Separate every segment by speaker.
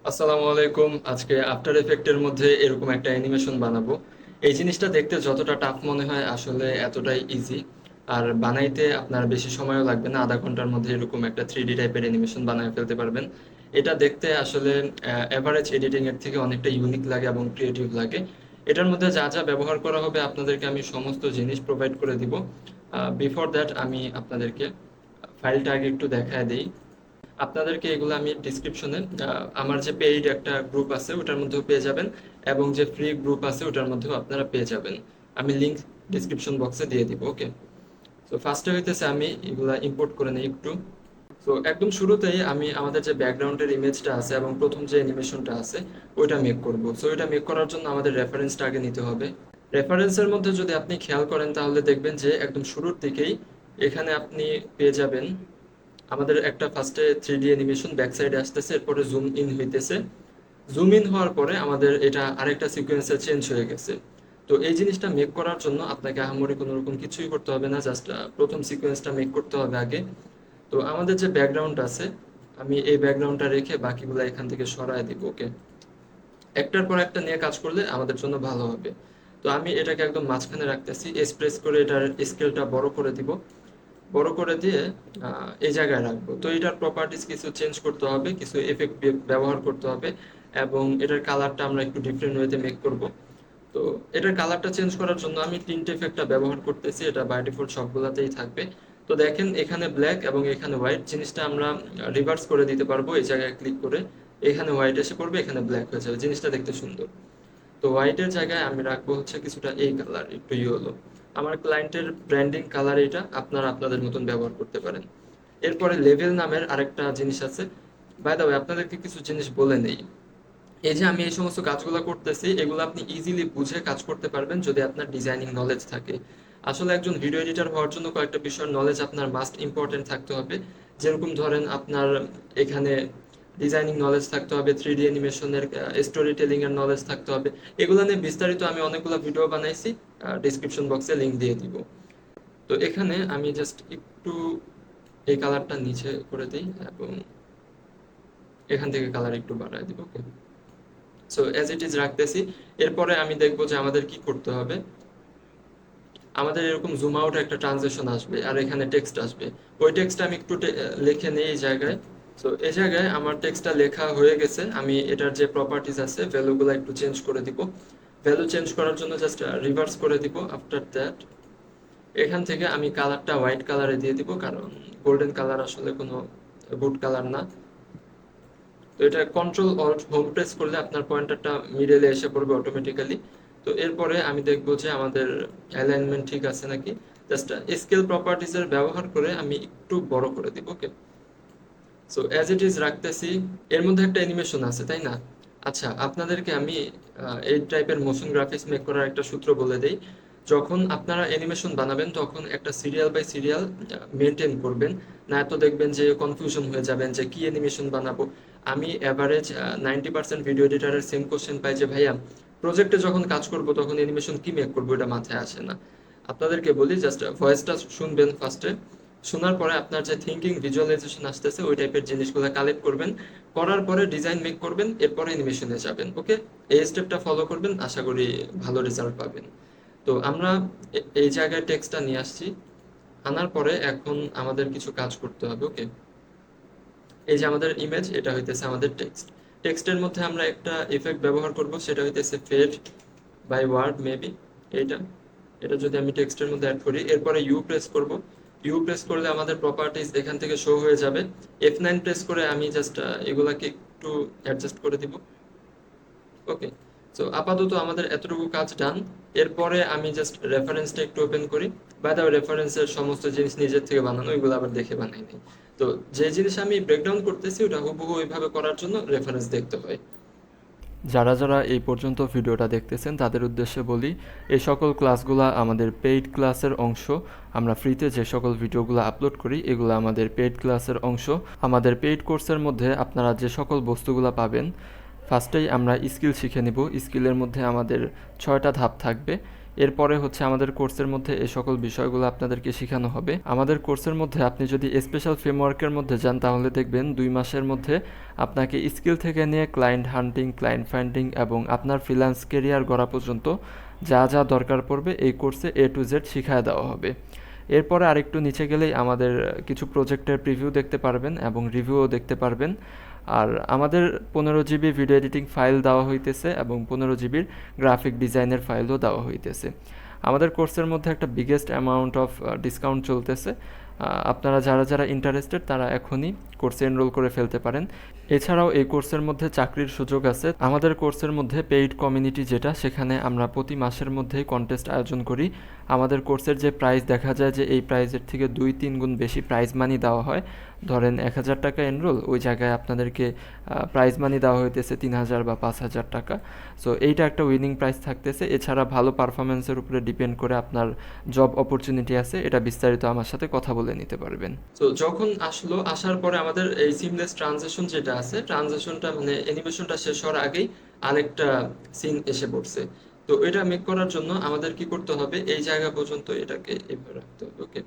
Speaker 1: আসসালামু আলাইকুম। আজকে আফটার এফেক্টের মধ্যে এরকম একটা অ্যানিমেশন বানাবো। এই জিনিসটা দেখতে যতটা টাফ মনে হয় আসলে এতটাই ইজি। আর বানাইতে আপনার বেশি সময়ও লাগবে না, আধা ঘন্টার মধ্যে এরকম একটা 3D টাইপের অ্যানিমেশন বানায় ফেলতে পারবেন। এটা দেখতে আসলে এভারেজ এডিটিং এর থেকে অনেকটা ইউনিক লাগে এবং ক্রিয়েটিভ লাগে। এটার মধ্যে যা যা ব্যবহার করা হবে আপনাদেরকে আমি সমস্ত জিনিস প্রোভাইড করে দিব। বিফোর দ্যাট আমি আপনাদেরকে ফাইলটা আগে একটু দেখায় দিই। আপনাদেরকে এগুলো আমি ডিসক্রিপশনে, আমার যে পেইড একটা গ্রুপ আছে ওটার মধ্যেও পেয়ে যাবেন, এবং যে ফ্রি গ্রুপ আছে ওটার মধ্যেও আপনারা পেয়ে যাবেন। আমি লিংক ডিসক্রিপশন বক্সে দিয়ে দিব। ওকে, তো ফার্স্টে হইতেছে আমি এগুলা ইম্পোর্ট করে নিই একটু। তো একদম শুরুতেই আমি আমাদের যে ব্যাকগ্রাউন্ডের ইমেজটা আছে এবং প্রথম যে অ্যানিমেশনটা আছে ওইটা মেক করব। সো এটা মেক করার জন্য আমাদের রেফারেন্সটা আগে নিতে হবে। রেফারেন্সের মধ্যে যদি আপনি খেয়াল করেন তাহলে দেখবেন যে একদম শুরুর দিকেই এখানে আপনি পেয়ে যাবেন আমাদের একটা ফার্স্টে 3D অ্যানিমেশন ব্যাক সাইডে আসতেছে, এরপরে জুম ইন হইতেছে। জুম ইন হওয়ার পরে আমাদের এটা আরেকটা সিকোয়েন্সে চেঞ্জ হয়ে গেছে। তো এই জিনিসটা মেক করার জন্য আপনাকে আহামরি কোনো রকম কিছুই করতে হবে না, জাস্ট প্রথম সিকোয়েন্সটা মেক করতে হবে আগে। তো আমাদের যে ব্যাকগ্রাউন্ড আছে, আমি এই ব্যাকগ্রাউন্ডটা রেখে বাকিগুলো এখান থেকে সরায় দিব। ওকে, একটার পর একটা নিয়ে কাজ করলে আমাদের জন্য ভালো হবে। তো আমি এটাকে একদম মাঝখানে রাখতেছি, এক্সপ্রেস করে এটার স্কেলটা বড় করে দিব। বড় করে দিয়ে এই জায়গায় রাখবো। তো এটার প্রপার্টিজ কিছু চেঞ্জ করতে হবে, কিছু এফেক্ট ব্যবহার করতে হবে, এবং এটার কালারটা আমরা একটু ডিফারেন্ট ওয়েতে মেক করব। তো এটার কালারটা চেঞ্জ করার জন্য আমি টিন্ট এফেক্টটা ব্যবহার করতেছি, এটা বাই ডিফল্ট সবগুলাতেই থাকবে। তো দেখেন এখানে ব্ল্যাক এবং এখানে হোয়াইট, জিনিসটা আমরা রিভার্স করে দিতে পারবো। এই জায়গায় ক্লিক করে এখানে হোয়াইট এসে পড়বে, এখানে ব্ল্যাক হয়ে যাবে, জিনিসটা দেখতে সুন্দর। তো হোয়াইটের জায়গায় আমি রাখবো হচ্ছে কিছুটা এই কালার, একটু ইয়েলো। আমার ক্লায়েন্টের ব্র্যান্ডিং কালার এটা, আপনারা আপনাদের মতন ব্যবহার করতে পারেন। এরপরে লেভেল নামের আরেকটা জিনিস আছে। বাই দ্য ওয়ে, আপনাদেরকে কিছু জিনিস বলে নেই। এই যে আমি এই সমস্ত কাজগুলো করতেছি এগুলো আপনি ইজিলি বুঝে কাজ করতে পারবেন যদি আপনার ডিজাইনিং নলেজ থাকে। আসলে একজন ভিডিও এডিটর হওয়ার জন্য কয়েকটা বিষয়ের নলেজ আপনার মাস্ট ইম্পর্টেন্ট থাকতে হবে। যেরকম ধরেন আপনার এখানে ডিজাইনিং নলেজ থাকতে হবে, 3D অ্যানিমেশনের স্টোরি টেলিং এর নলেজ থাকতে হবে। এগুলো নিয়ে বিস্তারিত আমি অনেকগুলো ভিডিও বানাইছি, ডিসক্রিপশন বক্সে লিংক দিয়ে দিব। তো এখানে আমি জাস্ট একটু এই কালারটা নিচে করে দিই এবং এখান থেকে কালার একটু বাড়ায় দিব। ওকে, সো অ্যাজ ইট ইজ রাখতেছি। এরপরে আমি দেখবো যে আমাদের কি করতে হবে। আমাদের এরকম জুম আউট একটা ট্রানজেকশন আসবে আর এখানে টেক্সট আসবে। ওই টেক্সটটা আমি একটু লিখে নিই এই জায়গায়। সো এই জায়গায় আমার টেক্সটটা লেখা হয়ে গেছে। আমি এটার যে প্রপার্টিজ আছে ভ্যালুগুলো একটু চেঞ্জ করে দিব। ভ্যালু চেঞ্জ করার জন্য জাস্ট রিভার্স করে দিব। আফটার দ্যাট এখান থেকে আমি কালারটা হোয়াইট কালারে দিয়ে দিব, কারণ গোল্ডেন কালার আসলে কোনো গুড কালার না। তো এটা কন্ট্রোল অল্ট হোম প্রেস করলে আপনার পয়েন্টারটা মিডলে এসে পড়বে অটোমেটিক্যালি। তো এরপরে আমি দেখবো যে আমাদের অ্যালাইনমেন্ট ঠিক আছে নাকি। জাস্ট স্কেল প্রপার্টিজ এর ব্যবহার করে আমি একটু বড় করে দিব। ওকে, সো অ্যাজ ইট ইজ রাখতেছি। এর মধ্যে একটা অ্যানিমেশন আছে তাই না? আচ্ছা, আপনাদেরকে আমি এই টাইপের মোশন গ্রাফিক্স মেক করার একটা সূত্র বলে দেই। যখন আপনারা অ্যানিমেশন বানাবেন তখন একটা সিরিয়াল বাই সিরিয়াল মেনটেন করবেন, না তো দেখবেন যে কনফিউশন হয়ে যাবেন যে কি অ্যানিমেশন বানাবো। আমি অ্যাভারেজ 90% ভিডিও এডিটারের সেম কোশ্চেন পাই যে ভাইয়া প্রজেক্টে যখন কাজ করব তখন অ্যানিমেশন কি মেক করবো, এটা মাথায় আসে না। আপনাদেরকে বলি জাস্ট ভয়েসটা শুনবেন ফার্স্টে। শোনার পরে আপনার যে থিঙ্কিং ভিজুয়ালাইজেশন আসতেছে ওই টাইপের জিনিসগুলো কালেক্ট করবেন। করার পরে ডিজাইন মেক করবেন, এরপরে অ্যানিমেশনে যাবেন। ওকে, এই স্টেপটা ফলো করবেন, আশা করি ভালো রেজাল্ট পাবেন। তো আমরা এই জায়গায় টেক্সটটা নিয়ে আসছি। আনার পরে এখন আমাদের কিছু কাজ করতে হবে। ওকে, এই যে আমাদের ইমেজ, এটা হইতেছে আমাদের টেক্সট। টেক্সটের মধ্যে আমরা একটা ইফেক্ট ব্যবহার করব, সেটা হইতেছে ফেড বাই ওয়ার্ড মেবি। এইটা এটা যদি আমি টেক্সটের মধ্যে অ্যাড করি, এরপরে ইউ প্রেস করব। ইউ প্রেস করলে আমাদের প্রপার্টিজ এখান থেকে শো হয়ে যাবে। F9 প্রেস করে আমি জাস্ট এগুলাকে একটু অ্যাডজাস্ট করে দিব। ওকে, সো আপাতত আমাদের এতটুকু কাজ ডান। এরপরে আমি জাস্ট রেফারেন্সটা একটু ওপেন করি। বাই দ্য রেফারেন্সের সমস্ত জিনিস নিজের থেকে বানানো, ওইগুলো আবার দেখে বানাই নাই। তো যে জিনিস আমি ব্রেকডাউন করতেছি ওটা হুবহু ওইভাবে করার জন্য রেফারেন্স দেখতে হয়।
Speaker 2: যারা যারা এই পর্যন্ত ভিডিওটা দেখতেছেন তাদের উদ্দেশ্যে বলি, এই সকল ক্লাসগুলো আমাদের পেইড ক্লাসের অংশ। আমরা ফ্রিতে যে সকল ভিডিওগুলো আপলোড করি এগুলো আমাদের পেইড ক্লাসের অংশ। আমাদের পেইড কোর্সের মধ্যে আপনারা যে সকল বস্তুগুলো পাবেন, ফার্স্টেই আমরা স্কিল শিখে নিব। স্কিলের মধ্যে আমাদের 6টা ধাপ থাকবে। এরপরে হচ্ছে আমাদের কোর্সের মধ্যে এই সকল বিষয়গুলো আপনাদেরকে শেখানো হবে। আমাদের কোর্সের মধ্যে আপনি যদি স্পেশাল ফ্রেমওয়ার্কের মধ্যে যান তাহলে দেখবেন 2 মাসের মধ্যে আপনাকে স্কিল থেকে নিয়ে ক্লায়েন্ট হান্টিং, ক্লায়েন্ট ফাইন্ডিং এবং আপনার ফ্রিল্যান্স কেরিয়ার গড়া পর্যন্ত যা যা দরকার পড়বে এই কোর্সে A to Z শিখায় দেওয়া হবে। এরপরে আরেকটু নিচে গেলেই আমাদের কিছু প্রজেক্টের প্রিভিউ দেখতে পারবেন এবং রিভিউও দেখতে পারবেন। আর আমাদের 15 জিবি ভিডিও এডিটিং ফাইল দেওয়া হইতেছে এবং 15 জিবির গ্রাফিক ডিজাইনের ফাইলও দেওয়া হইতেছে। আমাদের কোর্সের মধ্যে একটা বিগেস্ট অ্যামাউন্ট অফ ডিসকাউন্ট চলতেছে। আপনারা যারা যারা ইন্টারেস্টেড তারা এখনই কোর্সে এনরোল করে ফেলতে পারেন। এছাড়াও এই কোর্সের মধ্যে চাকরির সুযোগ আছে। আমাদের কোর্সের মধ্যে পেইড কমিউনিটি যেটা, সেখানে আমরা প্রতি মাসের মধ্যেই কন্টেস্ট আয়োজন করি। আমাদের কোর্সের যে প্রাইস দেখা যায় যে এই প্রাইজের থেকে 2-3 গুণ বেশি প্রাইজ মানি দেওয়া হয়। ধরেন 1000 টাকা এনরোল, ওই জায়গায় আপনাদেরকে প্রাইজ মানি দেওয়া হইতেছে 3000 বা 5000 টাকা। সো এইটা একটা উইনিং প্রাইস থাকতেছে। এছাড়া ভালো পারফরমেন্সের উপরে ডিপেন্ড করে আপনার জব অপরচুনিটি আছে, এটা বিস্তারিত আমার সাথে কথা বলে নিতে পারবেন।
Speaker 1: তো যখন আসলো, আসার পরে আমাদের এই সিমলেস ট্রানজিশন যেটা আছে, ট্রানজিশনটা মানে অ্যানিমেশনটা শেষ হওয়ার আগেই আরেকটা সিন এসে পড়ছে। তো এটা মেক করার জন্য আমাদের কি করতে হবে, এই জায়গা পর্যন্ত এটাকে এভাবে রাখতে হবে। ওকে,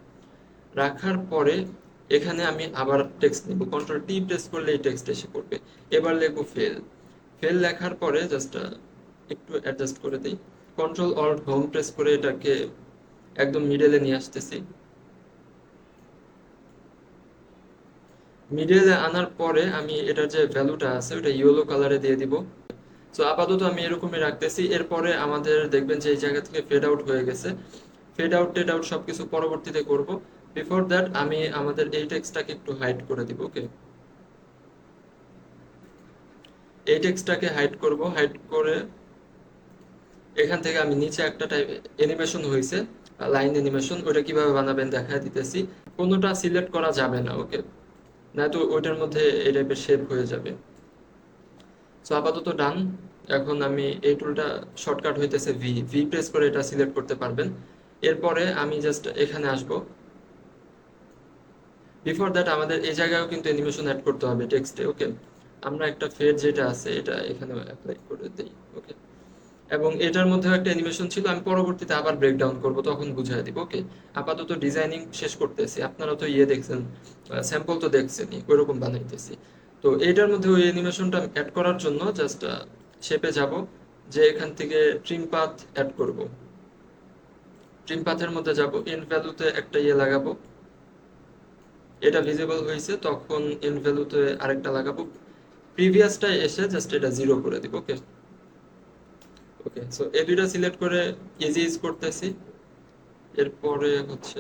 Speaker 1: রাখার পরে এখানে আমি আবার টেক্সট নিব, কন্ট্রোল টি প্রেস করলে এই টেক্সট এসে পড়বে। এবার লিখবো ফেল। ফেল লেখার পরে জাস্ট একটু অ্যাডজাস্ট করে দিই, কন্ট্রোল অল্ট হোম প্রেস করে এটাকে একদম মিডলে নিয়ে আসতেছি। মিডিলে আনার পরে আমি এটার যে ভ্যালুটা আছে ওটা ইয়েলো কালারে দিয়ে দিব। সো আপাতত আমি এরকমই রাখতেছি। এরপরে আমাদের দেখবেন যে এই জায়গা থেকে ফেড আউট হয়ে গেছে। ফেড আউট টেড আউট সবকিছু পরবর্তীতে করব। বিফোর দ্যাট আমি আমাদের এই টেক্সটটাকে একটু হাইড করে দিব। ওকে, এই টেক্সটটাকে হাইড করব। হাইড করে এখান থেকে আমি নিচে একটা টাইপ অ্যানিমেশন হয়েছে, লাইন অ্যানিমেশন, ওটা কিভাবে বানাবেন দেখা দিতেছি। কোনোটা সিলেক্ট করা যাবে না। ওকে, না তো ওইটার মধ্যে এই টাইপের শেপ হয়ে যাবে। সো আপাতত ডান। এখন আমি এই টুলটা শর্টকাট হইতেছে ভি, ভি প্রেস করে এটা সিলেক্ট করতে পারবেন। এরপরে আমি জাস্ট এখানে আসব। বিফোর দ্যাট আমাদের এই জায়গায়ও কিন্তু অ্যানিমেশন অ্যাড করতে হবে টেক্সটে। ওকে, আমরা একটা ফেড যেটা আছে এটা এখানে অ্যাপ্লাই করে দেই। ওকে, এবং এটার মধ্যেও একটা অ্যানিমেশন ছিল, আমি পরবর্তীতে আবার ব্রেকডাউন করব, তখন বুঝিয়ে দিব। ওকে, আপাতত ডিজাইনিং শেষ করতেছি। আপনারা তো ইয়ে দেখছেন, স্যাম্পল তো দেখছেনই, ওইরকম বানাইতেছি। তো এইটার মধ্যে ওই অ্যানিমেশনটা অ্যাড করার জন্য জাস্ট শেপে যাব, যে এখান থেকে ট্রিম পাথ অ্যাড করব। ট্রিম পাথের মধ্যে যাব, ইন ভ্যালুতে একটা ইয়ে লাগাবো। এটা ভিজিবল হয়েছে, তখন ইন ভ্যালুতে আরেকটা লাগাবো। প্রিভিয়াসটা এসে জাস্ট এটা 0 করে দিব। ওকে, ওকে, সো এই দুইটা সিলেক্ট করে ইজি ইজ করতেছি। এরপরে হচ্ছে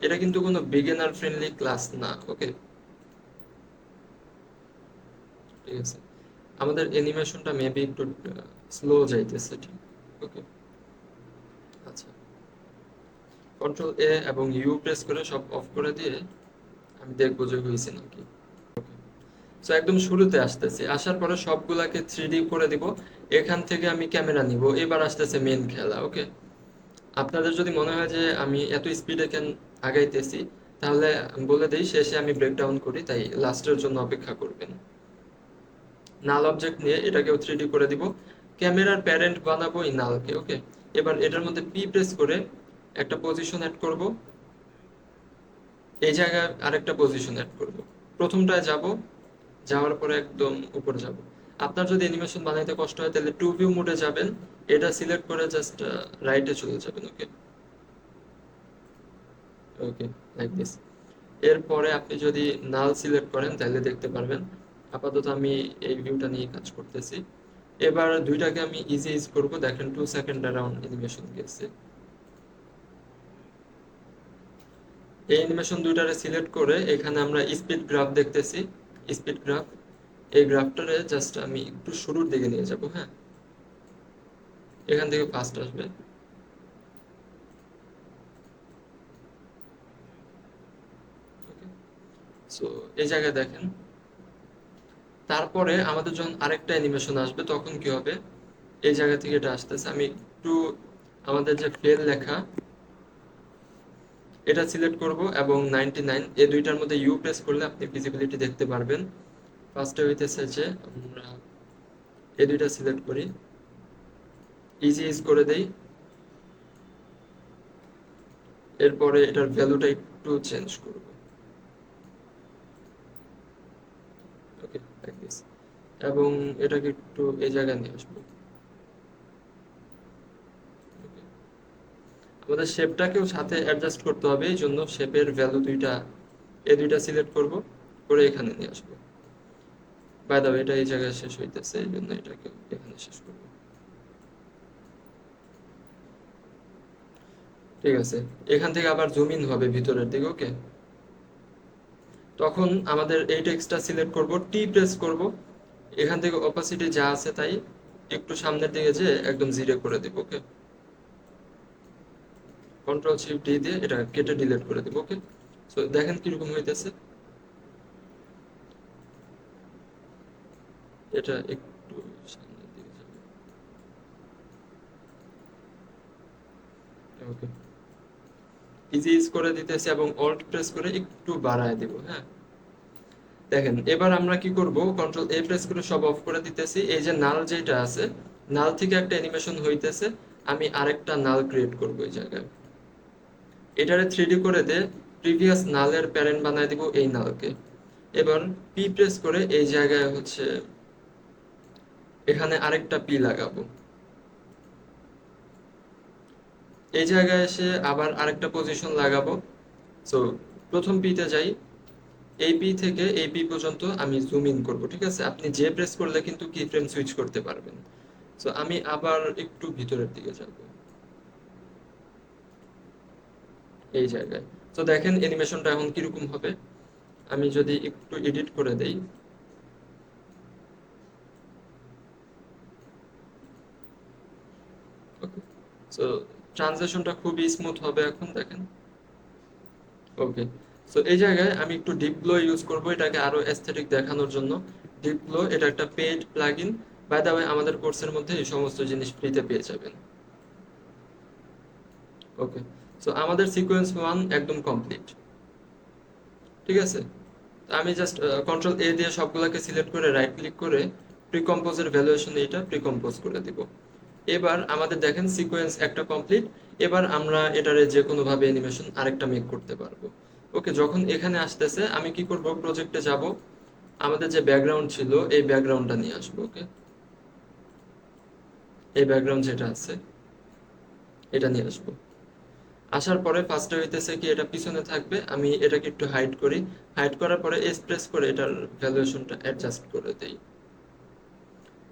Speaker 1: এটা কিন্তু কোনো বিগিনার ফ্রেন্ডলি ক্লাস না। ওকে, ঠিক আছে, আমাদের অ্যানিমেশনটা মেবি একটু স্লো যাইতেছে, ঠিক। ওকে, আচ্ছা, কন্ট্রোল এ এবং ইউ প্রেস করে সব অফ করে দিয়ে আমি দেখবো যে হয়েছে নাকি। সো একদম শুরুতে আসতেছি, আসার পরে সবগুলাকে 3D করে দিব। এখান থেকে আমি ক্যামেরা নিব। এবার আসতেছে মেন খেলা। ওকে, আপনাদের যদি মনে হয় যে আমি এত স্পিডে কেন আগাইতেছি, তাহলে আমি বলে দিই শেষে আমি ব্রেকডাউন করি, তাই লাস্টের জন্য অপেক্ষা করবেন। নাল অবজেক্ট নিয়ে এটাকেও 3D করে দিব। ক্যামেরার প্যারেন্ট বানাবো এই নালকে। ওকে, এবার এটার মধ্যে পি প্রেস করে একটা পজিশন অ্যাড করব। এই জায়গায় আরেকটা পজিশন অ্যাড করব। প্রথমটায় যাব, যাওয়ার পরে একদম উপরে যাব। আপনার যদি অ্যানিমেশন বানাইতে কষ্ট হয় তাহলে টু ভিউ মোডে যাবেন, এটা সিলেক্ট করে জাস্ট রাইটে চলে যাবেন। ওকে, ওকে, লাইক দিস। এরপরে আপনি যদি নাল সিলেক্ট করেন তাহলে দেখতে পারবেন। আপাতত আমি এই ভিউটা নিয়ে কাজ করতেছি। এবার দুইটাকে আমি ইজি ইজ করব। দেখেন 2 সেকেন্ড অ্যারাউন্ড অ্যানিমেশন গেছে। এই অ্যানিমেশন দুইটারে সিলেক্ট করে এখানে আমরা স্পিড গ্রাফ দেখতেছি, স্পিড গ্রাফ। এই গ্রাফটারে জাস্ট আমি একটু শুরুর দিকে নিয়ে যাব। হ্যাঁ, এখান থেকে ফার্স্ট আসবে। সো এই জায়গায় দেখেন। তারপরে আমাদের যখন আরেকটা অ্যানিমেশন আসবে তখন কি হবে, এই জায়গা থেকে এটা আসতেছে। আমি একটু আমাদের যে ফেল লেখা এটা সিলেক্ট করব এবং 99, এই দুইটার মধ্যে ইউ প্রেস করলে আপনি ভিজিবিলিটি দেখতে পারবেন। ফার্স্টে হইতেছে যে আমরা এই দুইটা সিলেক্ট করি, ইজি ইজ করে দেই। এরপরে এটার ভ্যালুটা একটু চেঞ্জ করব। ওকে, লাইক দিস। এবং এটাকে একটু এই জায়গায় নিয়ে আসবো। ওকে, আমাদের শেপটাকেও সাথে অ্যাডজাস্ট করতে হবে, এই জন্য শেপের ভ্যালু দুইটা, এই দুইটা সিলেক্ট করব, করে এখানে নিয়ে আসবো। বাই দ্য ওয়ে, এটা এই জায়গায় শেষ হইতেছে, এই জন্য এটাকে এখানে শেষ করব। ঠিক আছে, এখান থেকে আবার জুম ইন হবে ভিতরের দিকে। ওকে, তখন আমাদের এই টেক্সটটা সিলেক্ট করব, টি প্রেস করব, এখান থেকে অপাসিটি যা আছে তাই একটু সামনের দিকে যে একদম জিরো করে দিব। ওকে, কন্ট্রোল শিফট ডি দিয়ে এটা কেটে ডিলিট করে দিব। ওকে, সো দেখেন কিরকম হইতেছে। এটা একটু সামনের দিকে যাবে। ওকে, ইজি ইজ করে দিতেছি এবং অল্ট প্রেস করে একটু বাড়ায় দিব। হ্যাঁ, দেখেন এবার আমরা কি করব, কন্ট্রোল এ প্রেস করে সব অফ করে দিতেছি। এই যে নাল যেটা আছে, নাল থেকে একটা অ্যানিমেশন হইতেছে, আমি আরেকটা নাল ক্রিয়েট করব এই জায়গায়। এটারে 3D করে দে প্রিভিয়াস নালের প্যারেন্ট বানায় দিব এই নালকে। এবার পি প্রেস করে এই জায়গায় হচ্ছে এখানে আরেকটা পি লাগাবো। এই জায়গায় এসে আবার আরেকটা পজিশন লাগাবো। সো প্রথম পিতে যাই, এই পি থেকে এই পি পর্যন্ত আমি জুম ইন করব। ঠিক আছে, আপনি যে প্রেস করলে কিন্তু কি ফ্রেম সুইচ করতে পারবেন। সো আমি আবার একটু ভিতরের দিকে যাব এই জায়গায়। তো দেখেন অ্যানিমেশনটা এখন কিরকম হবে। আমি যদি একটু এডিট করে দেই, ওকে, সো ট্রানজিশনটা খুবই স্মুথ হবে এখন, দেখেন। ওকে, সো এই জায়গায় আমি একটু ডিপ গ্লো ইউজ করব এটাকে আরো অ্যাস্থেটিক দেখানোর জন্য। ডিপ গ্লো এটা একটা paid plugin, by the way আমাদের কোর্সের মধ্যে এই সমস্ত জিনিস ফ্রিতে পেয়ে যাবেন। ওকে, সো আমাদের সিকোয়েন্স 1 একদম কমপ্লিট। ঠিক আছে, তো আমি জাস্ট কন্ট্রোল এ দিয়ে সবগুলোকে সিলেক্ট করে রাইট ক্লিক করে প্রিকম্পোজের ভ্যালুয়েশন এটা প্রিকম্পোজ করে দিব। এবার আমাদের দেখেন সিকোয়েন্স একটা কমপ্লিট। এবার আমরা এটারে যে কোনো ভাবে অ্যানিমেশন আরেকটা মেক করতে পারবো। ওকে, যখন এখানে আসতেছে আমি কি করব, প্রজেক্টে যাব, আমাদের যে ব্যাকগ্রাউন্ড ছিল এই ব্যাকগ্রাউন্ডটা নিয়ে আসবো। ওকে, এই ব্যাকগ্রাউন্ড যেটা আছে এটা নিয়ে আসবো। আসার পরে ফার্স্টে হইতেছে কি এটা পিছনে থাকবে, আমি এটাকে একটু হাইড করি। হাইড করার পরে এস প্রেস করে এটার ভ্যালুয়েশনটা অ্যাডজাস্ট করে দেই।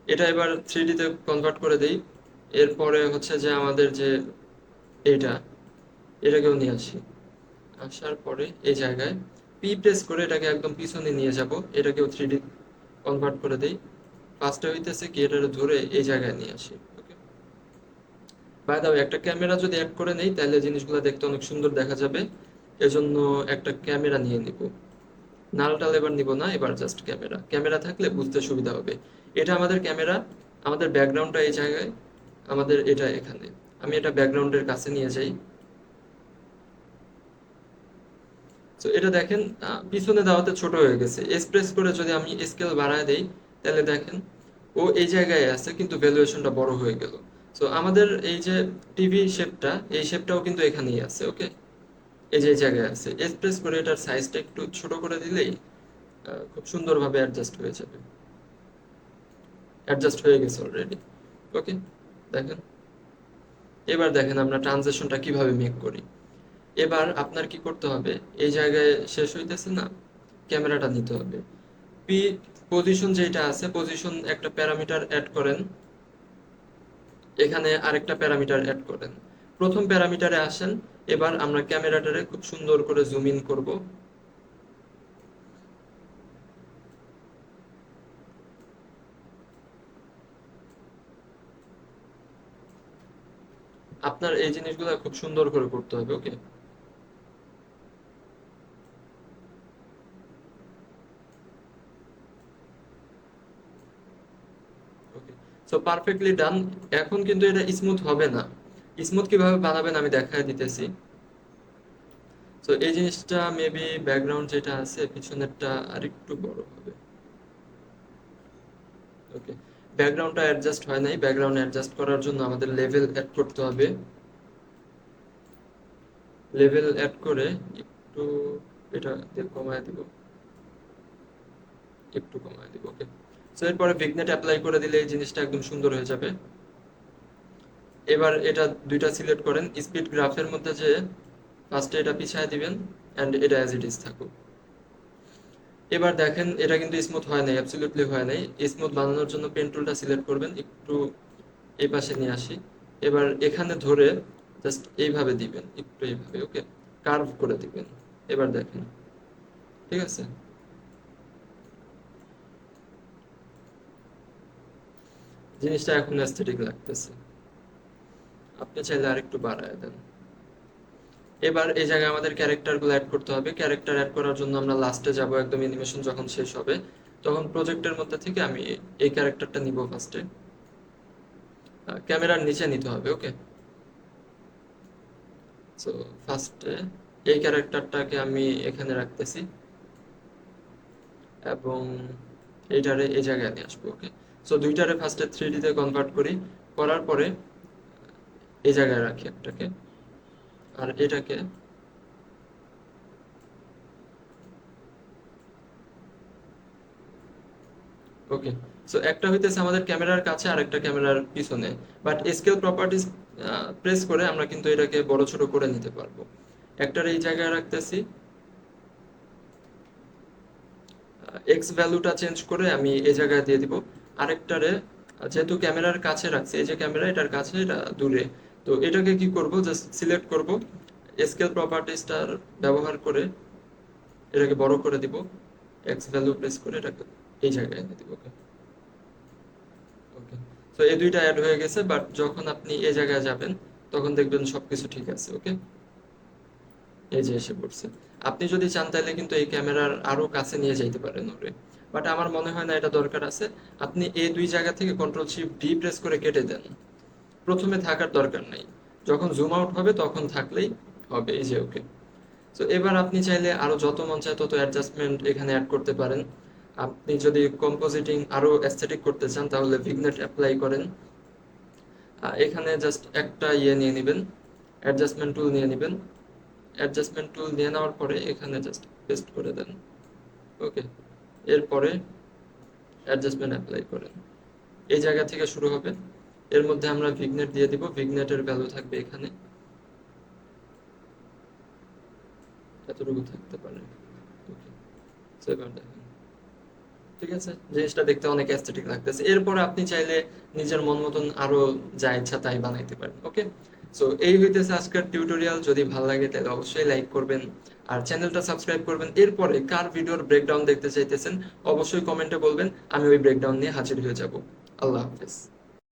Speaker 1: এটা এবার 3D তে কনভার্ট করে দেই। এরপরে হচ্ছে যে আমাদের যে এটা, এটাকেও নিয়ে আসি। আসার পরে এই জায়গায় পি প্রেস করে এটাকে একদম পিছনে নিয়ে যাব, এটাকেও 3D কনভার্ট করে দেই। ফার্স্টে হইতেছে কি এটারে ধরে এই জায়গায় নিয়ে আসি। ওকে, বাই দ্য ওয়ে একটা ক্যামেরা যদি অ্যাড করে নেই তাহলে জিনিসগুলো দেখতে অনেক সুন্দর দেখা যাবে। এজন্য একটা ক্যামেরা নিয়ে নিব। নাল টাল এবার নিব না, এবার জাস্ট ক্যামেরা। ক্যামেরা থাকলে বুঝতে সুবিধা হবে। এটা আমাদের ক্যামেরা, আমাদের ব্যাকগ্রাউন্ডটা এই জায়গায়, আমাদের এটা এখানে। আমি এটা ব্যাকগ্রাউন্ডের কাছে নিয়ে যাই। তো এটা দেখেন পিছনে দেওয়াতে ছোট হয়ে গেছে। এক্সপ্রেস করে যদি আমি স্কেল বাড়ায় দেই তাহলে দেখেন ও এই জায়গায় আছে কিন্তু ভ্যালুয়েশনটা বড় হয়ে গেল। সো আমাদের এই যে টিভি শেপটা, এই শেপটাও কিন্তু এখানেই আছে। ওকে, এই যে এই জায়গায় আছে, এক্সপ্রেস করে এটার সাইজটা একটু ছোট করে দিলেই খুব সুন্দরভাবে অ্যাডজাস্ট হয়ে যাবে। অ্যাডজাস্ট হয়ে গেছে অলরেডি। ওকে, দেখেন এবার দেখেন আমরা ট্রানজিশনটা কিভাবে মেক করি। এবার আপনার কি করতে হবে, এই জায়গায় শেষ হইতেছে না, ক্যামেরাটা নিতে হবে। পি পজিশন যেটা আছে, পজিশন একটা প্যারামিটার অ্যাড করেন, এখানে আরেকটা প্যারামিটার অ্যাড করেন। প্রথম প্যারামিটারে আসেন। এবার আমরা ক্যামেরাটারে খুব সুন্দর করে জুম ইন করব। আপনার এই জিনিসগুলো খুব সুন্দর করে করতে হবে। ওকে, ওকে, সো পারফেক্টলি ডান। এখন কিন্তু এটা স্মুথ হবে না। স্মুথ কিভাবে বানাবেন আমি দেখায় দিতেছি। তো এই জিনিসটা মেবি ব্যাকগ্রাউন্ড যেটা আছে পিছনেরটা আরেকটু বড় হবে। ওকে, ব্যাকগ্রাউন্ডটা অ্যাডজাস্ট হয় নাই, ব্যাকগ্রাউন্ড অ্যাডজাস্ট করার জন্য আমাদের লেভেল অ্যাড করতে হবে। লেভেল অ্যাড করে একটু এটা দিয়ে কমায় দিব, একটু কমায় দিব। ওকে, সো এরপরে ভিগনেট অ্যাপ্লাই করে দিলে এই জিনিসটা একদম সুন্দর হয়ে যাবে। এবার এটা দুইটা সিলেক্ট করেন, স্পিড গ্রাফের মধ্যে যে ফার্স্টে এটা পিছায় দিবেন অ্যান্ড এটা অ্যাজ ইট ইজ থাকুক। এবার দেখেন এটা কিন্তু স্মুথ হয় নাই, অ্যাবসলিউটলি হয় নাই। স্মুথ বানানোর জন্য পেন টুলটা সিলেক্ট করবেন, একটু এই পাশে নিয়ে আসি। এবার এখানে ধরে জাস্ট এইভাবে দিবেন, একটু এইভাবে, ওকে, কার্ভ করে দিবেন। এবার দেখেন, ঠিক আছে, জিনিসটা এখন অ্যাস্থেটিক লাগতেছে। আপনি চাইলে আরেকটু বাড়ায় দেন। এবার এই জায়গায় আমাদের ক্যারেক্টারগুলো অ্যাড করতে হবে। ক্যারেক্টার অ্যাড করার জন্য আমরা লাস্টে যাব, একদম অ্যানিমেশন যখন শেষ হবে তখন প্রজেক্টের মধ্যে থেকে আমি এই ক্যারেক্টারটা নিব ফার্স্টে। ক্যামেরার নিচে নিতে হবে, ওকে। সো ফার্স্টে এই ক্যারেক্টারটাকে আমি এখানে রাখতেছি এবং এইটারে এই জায়গায় নিয়ে আসবো, ওকে। সো দুইটারে ফার্স্টে 3D তে কনভার্ট করি, করার পরে এই জায়গায় রাখি একটাকে, আর এটাকে, ওকে। সো একটা হইতেছে আমাদের ক্যামেরার কাছে আর একটা ক্যামেরার পিছনে, বাট স্কেল প্রপার্টিজ প্রেস করে আমরা কিন্তু এটাকে বড় ছোট করে নিতে পারবো। একটার এই জায়গায় রাখতেছি, এক্স ভ্যালুটা চেঞ্জ করে আমি এই জায়গায় দিয়ে দিব। আরেকটারে যেহেতু ক্যামেরার কাছে রাখছি, এই যে ক্যামেরা এটার কাছে, এটা দূরে, তো এটাকে কি করব, জাস্ট সিলেক্ট করব, স্কেল প্রপার্টিজটার ব্যবহার করে এটাকে বড় করে দিব, এক্স ভ্যালু প্রেস করে এটাকে এই জায়গায় এনে দিব, ওকে। ওকে, তো এই দুইটা অ্যাড হয়ে গেছে, বাট যখন আপনি এই জায়গায় যাবেন তখন দেখবেন সবকিছু ঠিক আছে, ওকে। এই যে এসে পড়ছে। আপনি যদি চান তাহলে কিন্তু এই ক্যামেরার আরো কাছে নিয়ে যাইতে পারেন ওরে, বাট আমার মনে হয় না এটা দরকার আছে। আপনি এই দুই জায়গা থেকে কন্ট্রোল শিফট ডি প্রেস করে কেটে দেন, প্রথমে থাকার দরকার নাই, যখন জুম আউট হবে তখন থাকলেই হবে, এই যে, ওকে। তো এবার আপনি চাইলে আরো যত মন চায় তত অ্যাডজাস্টমেন্ট এখানে অ্যাড করতে পারেন। আপনি যদি কম্পোজিটিং আরো অ্যাস্থেটিক করতে চান তাহলে ভিগনেট অ্যাপ্লাই করেন। এখানে জাস্ট একটা ইয়ে নিয়ে নেবেন, অ্যাডজাস্টমেন্ট টুল নিয়ে নেবেন। অ্যাডজাস্টমেন্ট টুল নিয়ে নেওয়ার পরে এখানে জাস্ট পেস্ট করে দেন, ওকে। এরপরে অ্যাডজাস্টমেন্ট অ্যাপ্লাই করেন, এই জায়গা থেকে শুরু হবে। এর মধ্যে আমরা ভিগনেট দিয়ে দিব, ভিগনেটের ভ্যালু থাকবে এখানে, এতটুকু থাকতে পারে, ওকে। সো এবার দেখেন, ঠিক আছে, জিনিসটা দেখতে অনেক অ্যাস্থেটিক লাগতেছে। এরপরে আপনি চাইলে নিজের মন মতন আরো যা ইচ্ছা তাই বানাইতে পারেন, ওকে। সো এই হইতেছে আজকের টিউটোরিয়াল। যদি ভালো লাগে তাহলে অবশ্যই লাইক করবেন আর চ্যানেলটা সাবস্ক্রাইব করবেন। এরপরে কার ভিডিওর ব্রেকডাউন দেখতে চাইতেছেন অবশ্যই কমেন্টে বলবেন, আমি ওই ব্রেকডাউন নিয়ে হাজির হয়ে যাব। আল্লাহ হাফেজ।